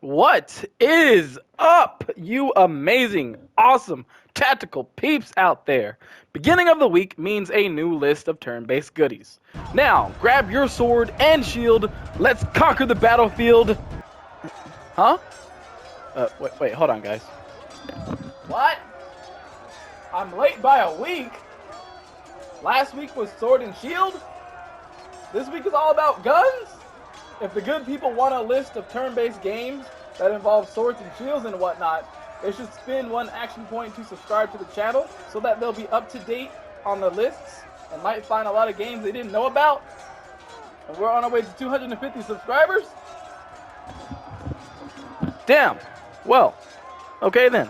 What is up, you amazing, awesome, tactical peeps out there? Beginning of the week means a new list of turn-based goodies. Now, grab your sword and shield, let's conquer the battlefield. Huh? Wait, hold on, guys. What? I'm late by a week? Last week was sword and shield? This week is all about guns? If the good people want a list of turn-based games that involve swords and shields and whatnot, they should spend one action point to subscribe to the channel so that they'll be up to date on the lists and might find a lot of games they didn't know about. And we're on our way to 250 subscribers? Damn. Well, okay then.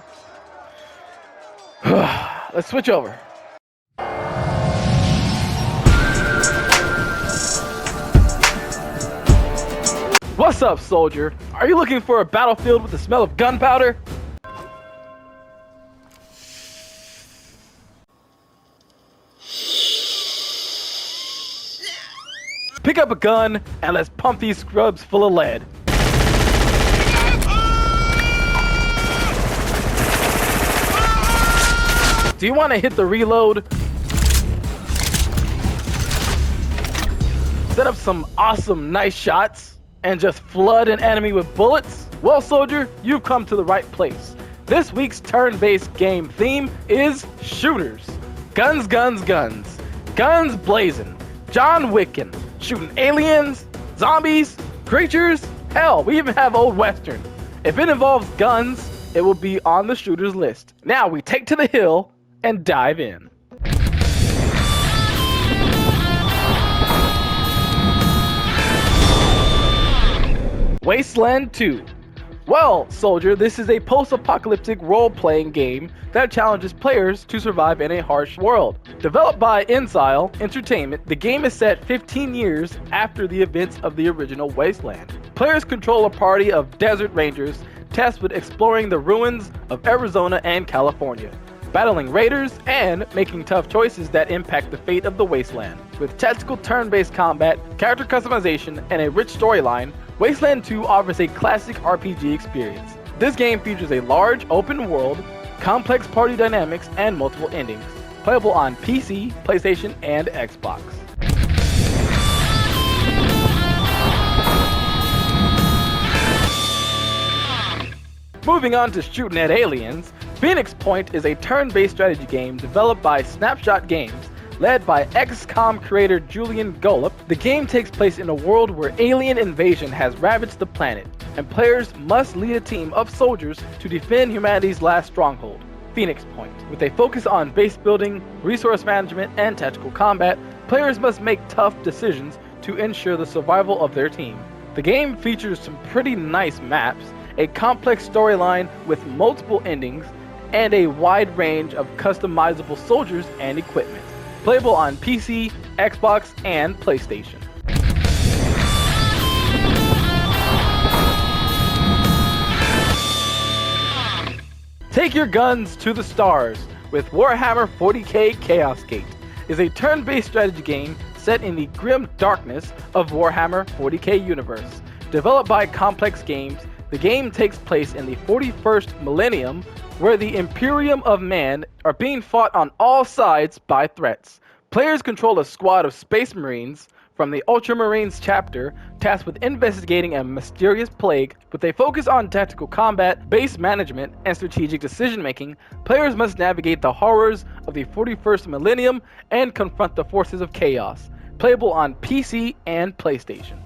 Let's switch over. What's up, soldier? Are you looking for a battlefield with the smell of gunpowder? Pick up a gun and let's pump these scrubs full of lead. Do you want to hit the reload? Set up some awesome nice shots and just flood an enemy with bullets? Well, soldier, you've come to the right place. This week's turn-based game theme is shooters. Guns, guns, guns. Guns blazing. John Wickin. Shooting aliens, zombies, creatures. Hell, we even have Old Western. If it involves guns, it will be on the shooters list. Now we take to the hill and dive in. Wasteland 2. Well, soldier, this is a post-apocalyptic role-playing game that challenges players to survive in a harsh world. Developed by Insile Entertainment, the game is set 15 years after the events of the original Wasteland. Players control a party of desert rangers tasked with exploring the ruins of Arizona and California, battling raiders, and making tough choices that impact the fate of the Wasteland. With tactical turn-based combat, character customization, and a rich storyline, Wasteland 2 offers a classic RPG experience. This game features a large, open world, complex party dynamics, and multiple endings. Playable on PC, PlayStation, and Xbox. Moving on to shooting at aliens, Pheonix Point is a turn-based strategy game developed by Snapshot Games, led by Xcom creator Julian Golub. The game takes place in a world where alien invasion has ravaged the planet, and players must lead a team of soldiers to defend humanity's last stronghold, Pheonix Point. With a focus on base building, resource management, and tactical combat, players must make tough decisions to ensure the survival of their team. The game features some pretty nice maps, a complex storyline with multiple endings, and a wide range of customizable soldiers and equipment. Playable on PC, Xbox, and PlayStation. Take your guns to the stars with Warhammer 40k Chaos Gate. Is a turn-based strategy game set in the grim darkness of Warhammer 40k universe. Developed by Complex Games, the game takes place in the 41st millennium, where the Imperium of Man are being fought on all sides by threats. Players control a squad of Space Marines from the Ultramarines chapter tasked with investigating a mysterious plague. With a focus on tactical combat, base management, and strategic decision-making, players must navigate the horrors of the 41st millennium and confront the forces of chaos. Playable on PC and PlayStation.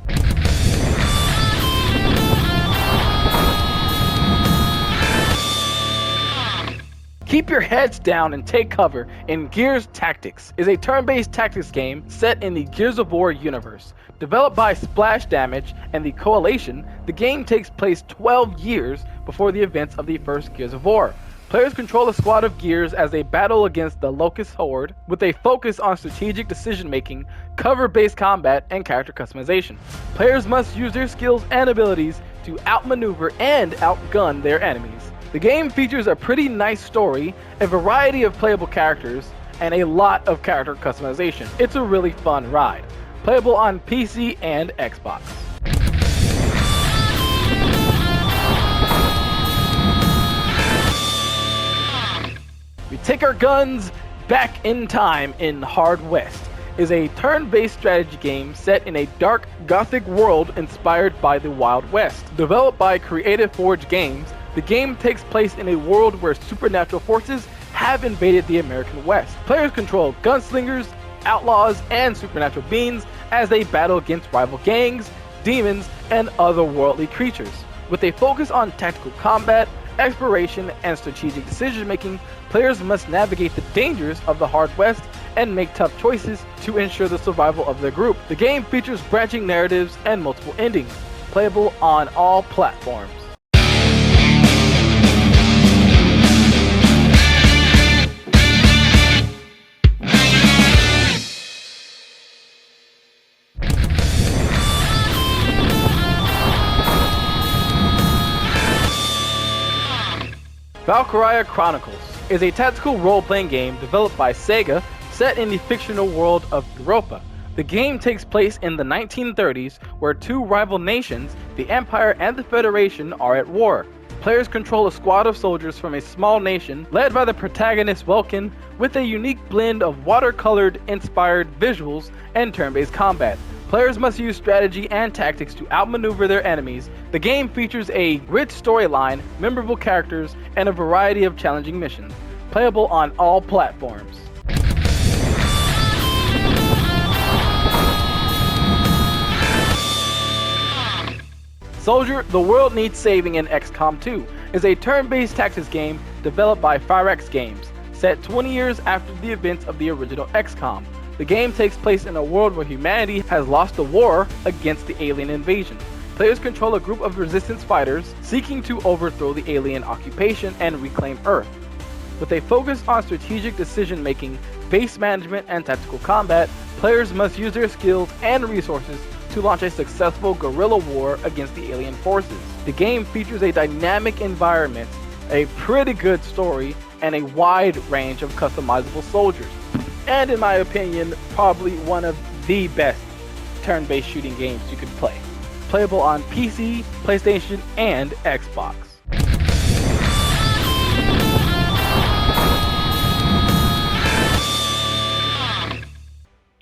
Keep your heads down and take cover in Gears Tactics is a turn-based tactics game set in the Gears of War universe. Developed by Splash Damage and the Coalition, the game takes place 12 years before the events of the first Gears of War. Players control a squad of Gears as they battle against the Locust Horde with a focus on strategic decision-making, cover-based combat, and character customization. Players must use their skills and abilities to outmaneuver and outgun their enemies. The game features a pretty nice story, a variety of playable characters, and a lot of character customization. It's a really fun ride. Playable on PC and Xbox. Take Our Guns Back in Time in Hard West is a turn-based strategy game set in a dark, gothic world inspired by the Wild West. Developed by Creative Forge Games, the game takes place in a world where supernatural forces have invaded the American West. Players control gunslingers, outlaws, and supernatural beings as they battle against rival gangs, demons, and otherworldly creatures. With a focus on tactical combat, exploration, and strategic decision-making, players must navigate the dangers of the Hard West and make tough choices to ensure the survival of their group. The game features branching narratives and multiple endings, playable on all platforms. Valkyria Chronicles is a tactical role-playing game developed by Sega set in the fictional world of Europa. The game takes place in the 1930s where two rival nations, the Empire and the Federation, are at war. Players control a squad of soldiers from a small nation led by the protagonist Vulcan with a unique blend of watercolored inspired visuals and turn-based combat. Players must use strategy and tactics to outmaneuver their enemies. The game features a rich storyline, memorable characters, and a variety of challenging missions, playable on all platforms. Soldier, The World Needs Saving in Xcom 2 is a turn-based tactics game developed by Pheonix Games, set 20 years after the events of the original Xcom. The game takes place in a world where humanity has lost the war against the alien invasion. Players control a group of resistance fighters seeking to overthrow the alien occupation and reclaim Earth. With a focus on strategic decision-making, base management, and tactical combat, players must use their skills and resources to launch a successful guerrilla war against the alien forces. The game features a dynamic environment, a pretty good story, and a wide range of customizable soldiers. And in my opinion, probably one of the best turn-based shooting games you could play. Playable on PC, PlayStation, and Xbox.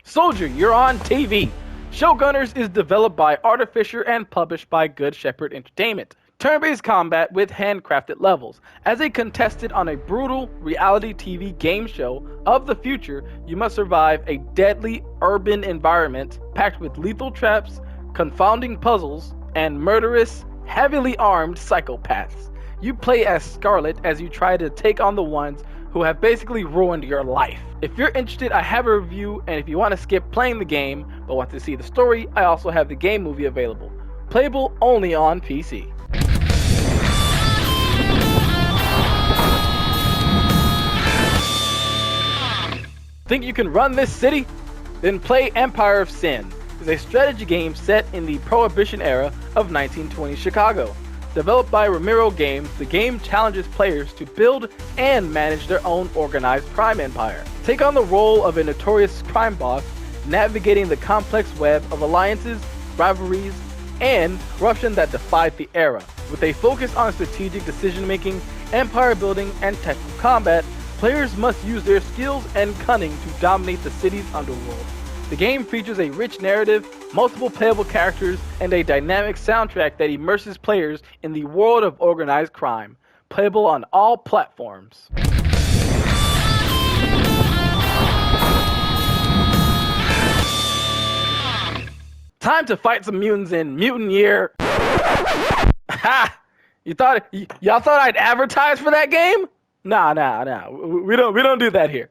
Soldier, you're on TV. Showgunners is developed by Artificer and published by Good Shepherd Entertainment. Turn-based combat with handcrafted levels. As a contestant on a brutal reality TV game show of the future, you must survive a deadly urban environment packed with lethal traps, confounding puzzles, and murderous, heavily armed psychopaths. You play as Scarlet as you try to take on the ones who have basically ruined your life. If you're interested, I have a review, and if you want to skip playing the game but want to see the story, I also have the game movie available. Playable only on PC. Think you can run this city? Then play Empire of Sin. It's a strategy game set in the Prohibition era of 1920 Chicago. Developed by Ramiro Games, the game challenges players to build and manage their own organized crime empire. Take on the role of a notorious crime boss, navigating the complex web of alliances, rivalries, and corruption that defied the era. With a focus on strategic decision-making, empire building, and tactical combat, players must use their skills and cunning to dominate the city's underworld. The game features a rich narrative, multiple playable characters, and a dynamic soundtrack that immerses players in the world of organized crime. Playable on all platforms. Time to fight some mutants in Mutant Year. Ha! Y'all thought I'd advertise for that game? Nah. We don't do that here.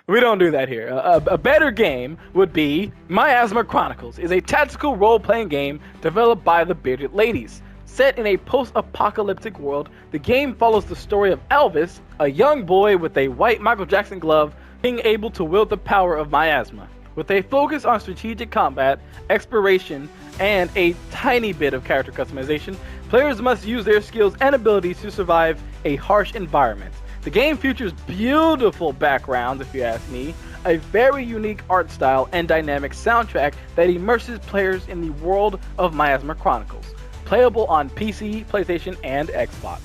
We don't do that here. A better game would be Miasma Chronicles. Is a tactical role-playing game developed by the Bearded Ladies. Set in a post-apocalyptic world, the game follows the story of Elvis, a young boy with a white Michael Jackson glove, being able to wield the power of miasma. With a focus on strategic combat, exploration, and a tiny bit of character customization, players must use their skills and abilities to survive a harsh environment. The game features beautiful backgrounds, if you ask me, a very unique art style, and dynamic soundtrack that immerses players in the world of Miasma Chronicles. Playable on PC, PlayStation, and Xbox.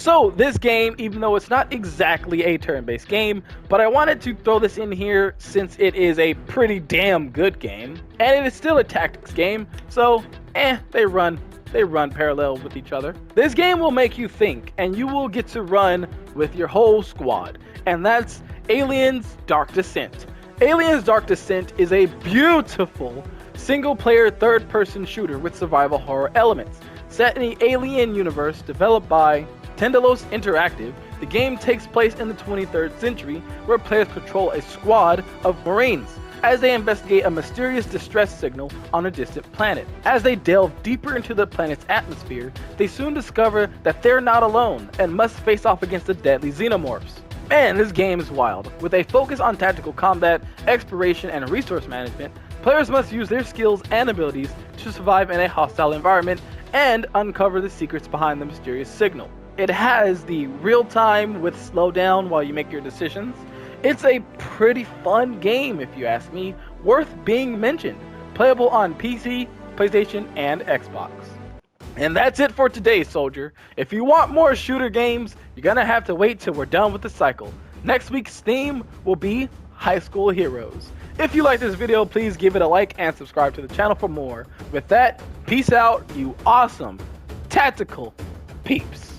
So this game, even though it's not exactly a turn-based game, but I wanted to throw this in here since it is a pretty damn good game, and it is still a tactics game, so they run parallel with each other. This game will make you think, and you will get to run with your whole squad, and that's Aliens Dark Descent. Aliens Dark Descent is a beautiful single-player third-person shooter with survival horror elements. Set in the alien universe developed by Tendelos Interactive, the game takes place in the 23rd century, where players patrol a squad of Marines as they investigate a mysterious distress signal on a distant planet. As they delve deeper into the planet's atmosphere, they soon discover that they're not alone and must face off against the deadly xenomorphs. Man, this game is wild. With a focus on tactical combat, exploration, and resource management, players must use their skills and abilities to survive in a hostile environment and uncover the secrets behind the mysterious signal. It has the real-time with slowdown while you make your decisions. It's a pretty fun game, if you ask me, worth being mentioned. Playable on PC, PlayStation, and Xbox. And that's it for today, soldier. If you want more shooter games, you're gonna have to wait till we're done with the cycle. Next week's theme will be High School Heroes. If you like this video, please give it a like and subscribe to the channel for more. With that, peace out, you awesome tactical peeps.